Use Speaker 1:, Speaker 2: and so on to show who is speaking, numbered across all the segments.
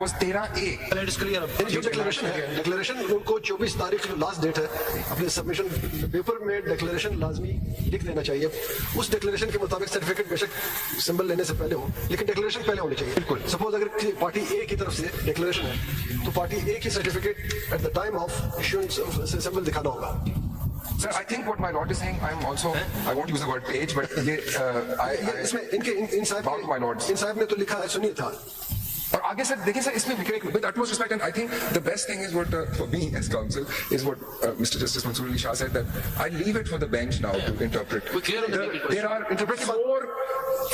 Speaker 1: was 13A.
Speaker 2: Let us clear up.
Speaker 3: जो declaration है, declaration उनको 24 तारीख लास्ट डेट है, अपने सबमिशन पेपर में डिक्लेरेशन लाजमी लिख देना चाहिए। उस डिक्लेरेशन के मुताबिक सर्टिफिकेट बेशक सिंबल लेने से पहले हो, लेकिन डिक्लेरेशन पहले होनी चाहिए। बिल्कुल। सपोज अगर पार्टी ए की तरफ से डिक्लेरेशन है तो पार्टी ए की certificate at the time of issuance of symbol दिखाना होगा।
Speaker 1: Sir, I think what my lord is saying, I'm also, I won't use the word page, but
Speaker 3: इसमें इन साहब ने तो लिखा है, सुनिए था।
Speaker 1: और आगे सर देखिए सर, इसमें with utmost respect, and I think the best thing is what for me as counsel is what Mr. Justice Mansoor Ali Shah said, that I leave it for the bench now to interpret. There are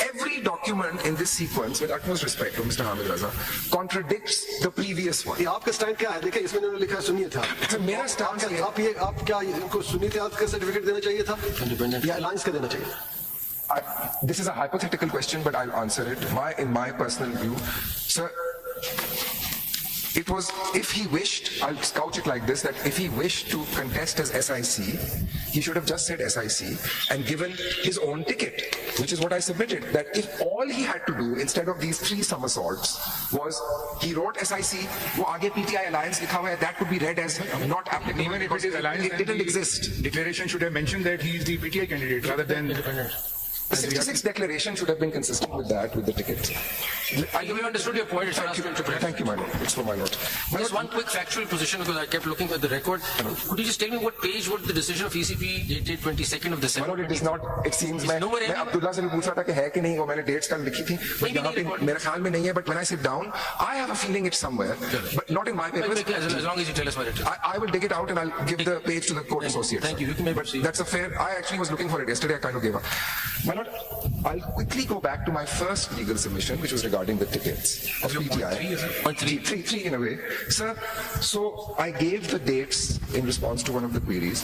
Speaker 1: every document in this sequence, with utmost respect to Mr. Hamid Raza, contradicts the previous one.
Speaker 3: ये आपका stand क्या है? देखिए इसमें उन्होंने लिखा है सुनिए था।
Speaker 1: सर मेरा स्टैंड है,
Speaker 3: आप क्या इनको सुनिए थे का सर्टिफिकेट देना चाहिए था या अलायंस का देना चाहिए?
Speaker 1: This is a hypothetical question, but I'll answer it. In my personal view, sir, it was, if he wished, I'll couch it like this, that if he wished to contest as SIC, he should have just said SIC and given his own ticket, which is what I submitted. That if all he had to do, instead of these 3 somersaults, was he wrote SIC, wo aage PTI alliance likha hua hai, that could be read as not applicable.
Speaker 4: Even if it is alliance,
Speaker 1: it didn't exist.
Speaker 4: Declaration should have mentioned that he is the PTI candidate rather than independent.
Speaker 1: The 66 declaration should have been consistent with that, with the ticket.
Speaker 2: I understood your point.
Speaker 1: Thank you, my lord. It's for my lord.
Speaker 2: Just one quick factual position, because I kept looking at the record. Could you just tell me what page would the decision of ECP dated 22nd of December?
Speaker 1: My lord, it is not. It seems मैं अब्दुल्ला से भी पूछ रहा था कि है कि नहीं, वो मैंने dates कल लिखी थी, but यहाँ पे मेरे ख्याल में नहीं है. But when I sit down, I have a feeling it's somewhere, but not in my papers.
Speaker 2: As long as you tell us where it is.
Speaker 1: I will dig it out and I'll give the page to the court associates.
Speaker 2: Thank you. You can maybe see.
Speaker 1: That's a fair. I actually was looking for it yesterday. I kind of gave up. My lord, I'll quickly go back to my first legal submission, which was regarding the tickets of PTI. Three in a way. Sir, so I gave the dates in response to one of the queries.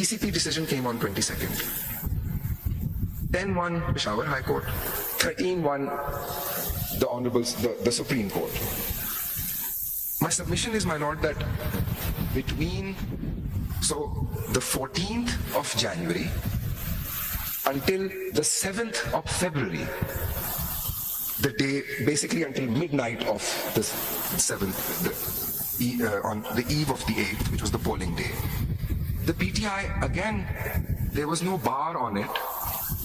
Speaker 1: ECP decision came on 22nd. 10-1 Peshawar High Court. 13-1 the Honorable, the Supreme Court. My submission is, my lord, that between, so the 14th of January until the 7th of February, the day, basically until midnight of the 7th, on the eve of the 8th, which was the polling day, the PTI, again, there was no bar on it,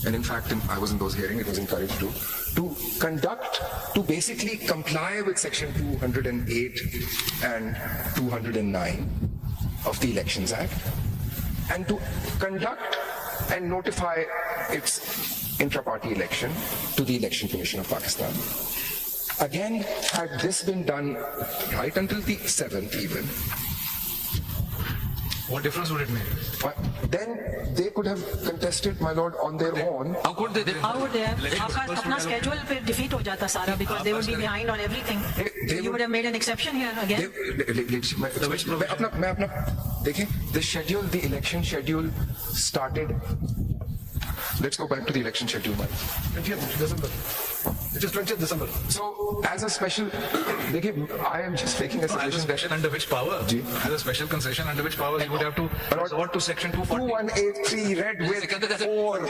Speaker 1: and in fact, I was in those hearings, it was encouraged to basically comply with section 208 and 209 of the Elections Act, and to conduct and notify its intra-party election to the Election Commission of Pakistan. Again, had this been done right until the 7th even,
Speaker 4: what difference would it make?
Speaker 1: then they could have contested, my lord, on their own.
Speaker 2: How could they?
Speaker 5: How would they have? आपका अपना schedule पे defeat हो जाता सारा, because they would be behind on everything. You would have made an exception here again.
Speaker 1: मैं अपना देखें, the schedule, the election schedule started. Let's go back to the election schedule.
Speaker 3: 20th December. It is 20th December.
Speaker 1: So, as a special, I am just making a suggestion.
Speaker 4: As a special under which power? As a special concession under which power you would have to resort to section 240.
Speaker 1: 2183 read with 4.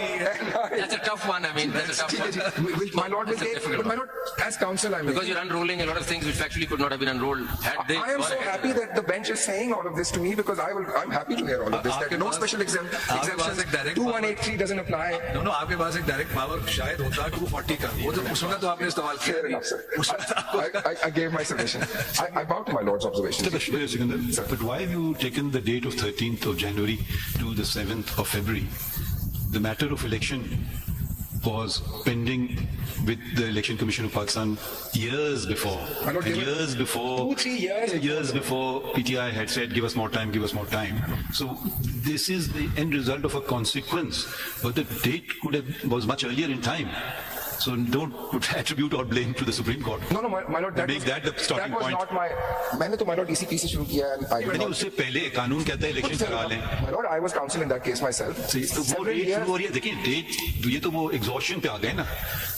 Speaker 2: That's a tough one. I mean, that's a tough one.
Speaker 1: My lord, but my lord, as counsel, I mean,
Speaker 2: because you're unrolling a lot of things which actually could not have been unrolled.
Speaker 1: I am so happy that the bench is saying all of this to me, because I'm happy to hear all of this. That no special exemptions. 2183 doesn't apply.
Speaker 4: No, आपके पास एक direct power शायद होता 240 का. वो तो उसमें तो आपने इस्तेमाल किया.
Speaker 1: Fair enough, sir. I gave my submission. I bow to my lord's observation.
Speaker 6: But why have you taken the date of 13th of January to the 7th of February? The matter of election was pending with the Election Commission of Pakistan years before. And years before,
Speaker 1: 2-3
Speaker 6: years before, PTI had said, give us more time, give us more time. So this is the end result of a consequence. But the date was much earlier in time. So don't attribute or blame to the Supreme Court.
Speaker 1: No, my lord, that
Speaker 6: the starting
Speaker 1: was
Speaker 6: point.
Speaker 1: Not my. मैंने तो my lord ECP से शुरू किया है.
Speaker 6: नहीं, उससे पहले कानून कहता है इलेक्शन करा लें.
Speaker 1: My lord, I was counsel in that case myself.
Speaker 6: तो वो डेट शुरू हो रही है. देखिए डेट, ये तो वो एग्जॉशन पे आ गए ना.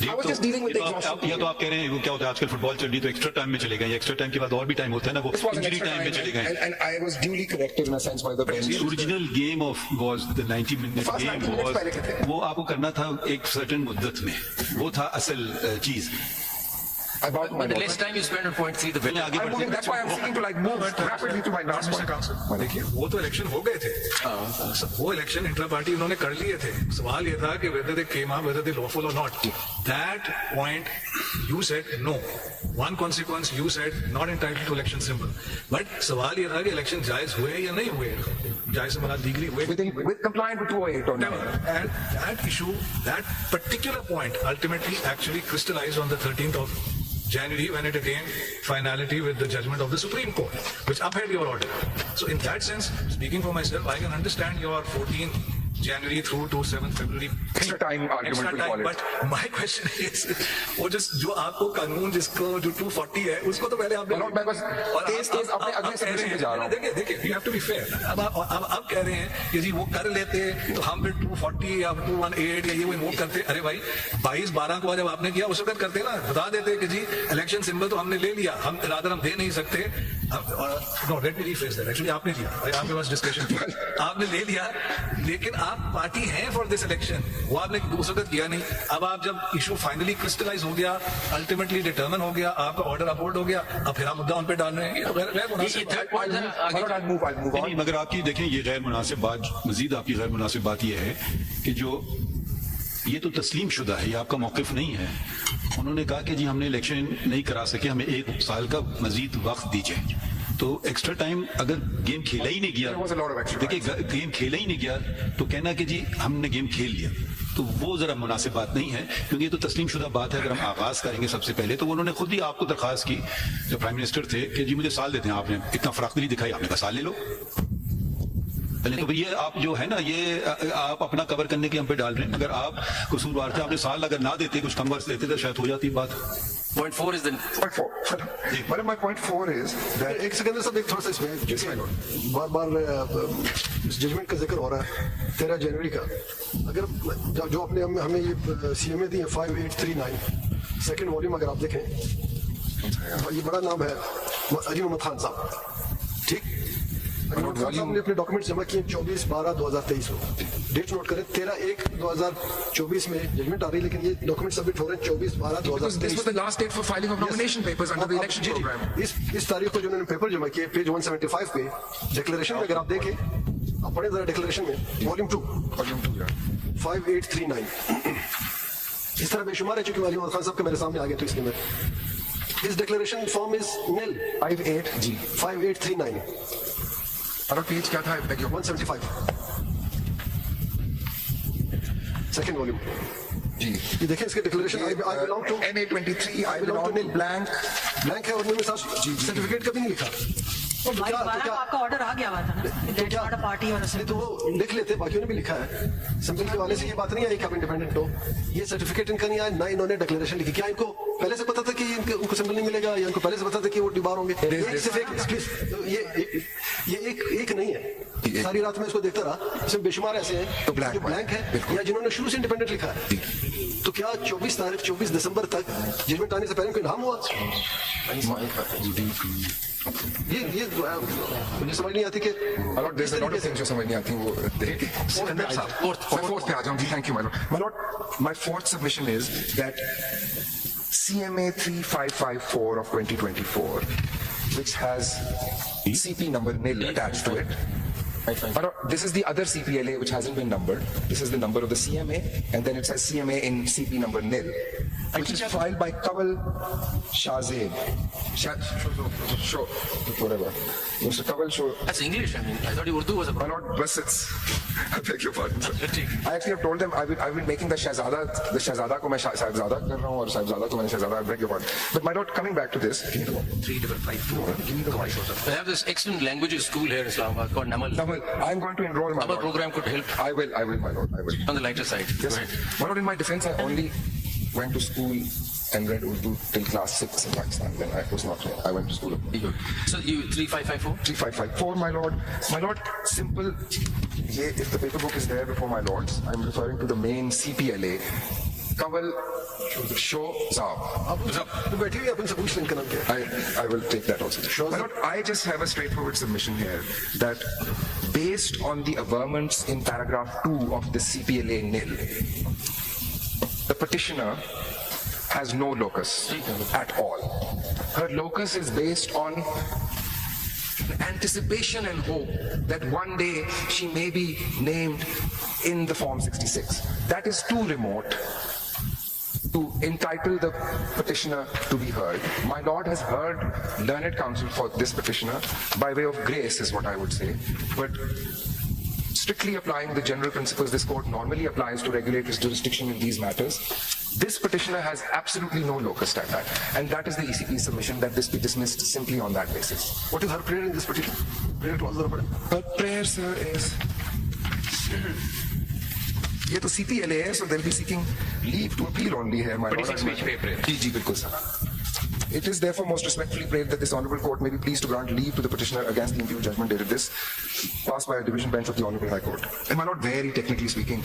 Speaker 1: I was just dealing with the exhaustion.
Speaker 6: या तो आप कह रहे हैं वो क्या होता है आजकल फुटबॉल चल रही है तो एक्स्ट्रा टाइम में चले गए. एक्स्ट्रा टाइम के बाद और भी टाइम होता है ना, वो इंजरी टाइम में चले गए.
Speaker 1: And I was duly corrected in a sense by the bench.
Speaker 6: The original game was the 90-minute game was वो आपको करना था एक certain मुद्दत में. वो था असल चीज.
Speaker 1: I vowed my
Speaker 2: The
Speaker 1: lord.
Speaker 2: less time you spend on point 3, the better.
Speaker 1: I'm moving, that's why I'm seeking to like move rapidly to my last point.
Speaker 4: देखिए वो तो इलेक्शन हो गए थे, वो इलेक्शन इंट्रा पार्टी उन्होंने कर लिए थे. सवाल ये था कि whether they came up, whether they lawful or not. That point you said no. One consequence you said not entitled to election symbol. But सवाल ये था कि इलेक्शन जायज हुए या नहीं हुए, जायज से मना लीगली हुए.
Speaker 1: With compliant with 208 or not.
Speaker 4: And that issue, that particular point ultimately actually crystallized on the 13th of January when it attained finality with the judgment of the Supreme Court, which upheld your order. So in that sense, speaking for myself, I can understand your 14th January through to 7th February.
Speaker 1: Extra time argument we call it.
Speaker 4: But my question is, वो जो आपको कानून जिसको जो 240 है, उसको तो पहले आपने
Speaker 1: Lord, मैं बस तेज अपने अगले सबमिशन पे जा रहा हूँ.
Speaker 4: देखिए, you have to be fair. अब कह रहे हैं कि जी वो कर लेते तो हम फिर 240 या 218 या ये वो इन्वोक करते. अरे भाई 22-12 को जब आपने किया उस वक्त करते ना, बता देते कि जी इलेक्शन सिंबल तो हमने ले लिया, हम रादर हम दे नहीं सकते. No let me rephrase that. Actually आपने लिया, आपके पास डिस्कशन आपने ले लिया, लेकिन आप पार्टी हैं फॉर दिस इलेक्शन, वो आपने उस वक्त किया नहीं. अब आप जब इशू फाइनली क्रिस्टलाइज हो गया, अल्टीमेटली डिटर्मिन हो गया, आपका ऑर्डर अपहोल्ड हो गया, अब फिर आप मुद्दा उन पे डाल रहे हैं.
Speaker 6: नहीं, मगर आपकी देखें ये गैर मुनासिब बात, मजीद आपकी गैर मुनासिब बात ये है कि जो ये तो तस्लीम शुदा है, ये आपका मौक़िफ़ नहीं है. उन्होंने कहा कि जी हमने इलेक्शन नहीं करा सके, हमें 1 साल का मजीद वक्त दीजिए. तो एक्स्ट्रा टाइम अगर गेम खेला ही नहीं गया, देखिए गेम खेला ही नहीं गया तो कहना कि जी हमने गेम खेल लिया, तो वो जरा मुनासिब बात नहीं है, क्योंकि ये तो तस्लीम शुदा बात है. अगर हम आगाज करेंगे सबसे पहले, तो उन्होंने खुद ही आपको दरख्वास्त की जब प्राइम मिनिस्टर थे कि जी मुझे साल देते हैं, आपने इतना फराखदिली दिखाई, आपने कहा साल ले लो. पहले तो ये आप जो है ना, ये आप अपना कवर करने के हम पे डाल रहे हैं. अगर आप कसूरवार थे, आपने साल अगर ना देते, कुछ कम वर्ष देते, तो शायद हो जाती बात.
Speaker 2: Point 4 is the...
Speaker 1: Point 4. But my point 4 is that...
Speaker 3: एक सेकंड सब एक थोड़ा सा इसमें बार-बार जजमेंट का जिक्र हो रहा है 13 जनवरी का. अगर जो आपने हमें ये CMA दी है 5839 सेकंड वॉल्यूम, अगर आप देखें ये बड़ा नाम है अजीम मोहम्मद खान साहब, ठीक. हमने अपने डॉक्यूमेंट्स जमा किए 24/12/2023 को. डेट नोट करें 13/1/2024 में जजमेंट आ रही है, लेकिन ये डॉक्यूमेंट सबमिट हो रहे हैं 24/12/2023.
Speaker 1: This was the last date for filing of nomination papers under the election program.
Speaker 3: इस तारीख को जो उन्होंने पेपर जमा किए पेज 175 पे डिक्लेरेशन में, अगर आप देखें, आप पढ़े जरा डिक्लेरेशन में वॉल्यूम 2 5839. इस तरह बेशुमार है, चूंकि अली खान साहब के मेरे सामने आ गए, तो इसलिए मैं इस डिक्लेरेशन फॉर्म इज nil 5839.
Speaker 1: और पेज क्या था?
Speaker 3: 175 सेकंड वॉल्यूम.
Speaker 1: जी,
Speaker 3: ये देखें इसके declaration. I belong to
Speaker 1: NA23, I belong to blank.
Speaker 3: Blank है और उन्होंने साथ सर्टिफिकेट कभी नहीं लिखा.
Speaker 5: तो भाई 12 को आपका ऑर्डर आ गया हुआ था ना, दैट्स नॉट अ पार्टी और
Speaker 3: तो वो लिख लेते, बाकियों ने भी लिखा है. सिंपल के वाले से ये बात नहीं आई कि आप इंडिपेंडेंट हो. ये सर्टिफिकेट इनका नहीं आया, ना इन्होंने डिक्लेरेशन लिखी. क्या इनको पहले से पता था कि उनको सिंबल नहीं मिलेगा, या इनको पहले से पता था कि वो डिबार होंगे? ये एक नहीं है. सारी रात में इसको देखता रहा, इसमें बेशुमार ऐसे हैं जो ब्लैंक है या जिन्होंने शुरू से इंडिपेंडेंट लिखा है. तो क्या 24 दिसंबर तक जजमेंट आने से पहले कोई नाम हुआ? ये मुझे समझ नहीं आती कि
Speaker 1: There's a lot of things जो समझ नहीं आती वो. Fourth पे आ जाऊँ जी. Thank you, my lord. My lord, my fourth submission is that CMA 3554 of 2024, which has CP number nil attached to it. But this is the other CPLA which hasn't been numbered. This is the number of the CMA, and then it says CMA in CP number nil, which is filed by Kawal Shahzeb. Whatever. Mr. Kawal Shah.
Speaker 2: That's English, I mean. I thought Urdu was a
Speaker 1: My lord, bless it. I beg your pardon, sir. I actually have told them I will making the Shahzada ko main Sahibzada kar raha hu aur Sahibzada ko maine Shahzada. I beg your pardon. But my lord, coming back to this.
Speaker 2: 3554. They have this excellent languages school here in Islamabad called Namal.
Speaker 1: I'm going to enroll my
Speaker 2: Our
Speaker 1: lord.
Speaker 2: program could help.
Speaker 1: I will, my lord. I will.
Speaker 2: On the lighter side.
Speaker 1: Yes,
Speaker 2: Go ahead.
Speaker 1: my lord, in my defense, I only went to school and read Urdu till class 6 in Pakistan. Then I was not here. I went to school.
Speaker 2: So you 3554?
Speaker 1: 3554, my lord. My lord, simple. If the paper book is there before my lords, I'm referring to the main CPLA. Kawal Shahzab.
Speaker 3: बैठी हुई अपन से पूछ लें इनका नाम क्या है.
Speaker 1: I will take that also. My lord, I just have a straightforward submission here that based on the averments in paragraph 2 of the CPLA nil, the petitioner has no locus at all. Her locus is based on anticipation and hope that one day she may be named in the Form 66. That is too remote to entitle the petitioner to be heard. My Lord has heard learned counsel for this petitioner by way of grace, is what I would say. But strictly applying the general principles this court normally applies to regulate its jurisdiction in these matters, this petitioner has absolutely no locus standi, and that is the ECP's submission, that this be dismissed simply on that basis.
Speaker 3: What is her prayer in this petition? Prayer to Allah.
Speaker 1: Her prayer, sir, is... ये तो CPLA है, so they'll be seeking leave to appeal only here, my Lord. जी, बिल्कुल sir. It is therefore most respectfully prayed that this honourable court may be pleased to grant leave to the petitioner against the imputed judgment dated this, passed by a division bench of the Honourable High Court. And my Lord, very technically speaking,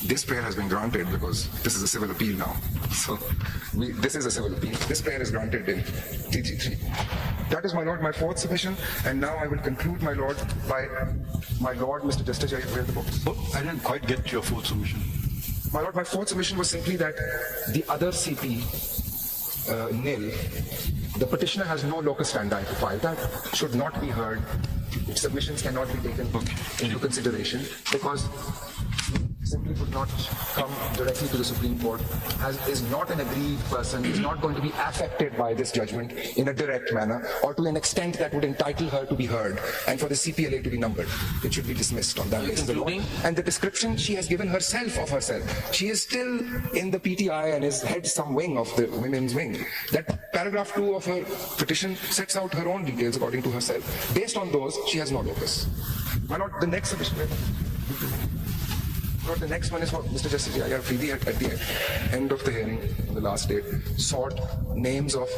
Speaker 1: this prayer has been granted because this is a civil appeal now. So this is a civil appeal. This prayer is granted in TG3. That is, my Lord, my fourth submission. And now I will conclude, my Lord, by my Lord, Mr. Justice, I read the books.
Speaker 6: I didn't quite get your fourth submission.
Speaker 1: My Lord, my fourth submission was simply that the other CP, nil, the petitioner has no locus standi to file. That should not be heard. Its submissions cannot be taken into consideration because simply would not come directly to the Supreme Court, is not an aggrieved person, is not going to be affected by this judgment in a direct manner or to an extent that would entitle her to be heard and for the CPLA to be numbered. It should be dismissed on that basis. And the description she has given herself of herself, she is still in the PTI and is head some wing of the women's wing. That paragraph 2 of her petition sets out her own details according to herself. Based on those, she has no locus. My Lord, the next submission. The next one is for Mr. Justice Yahya Afridi at the end of the hearing, on the last date, sought names of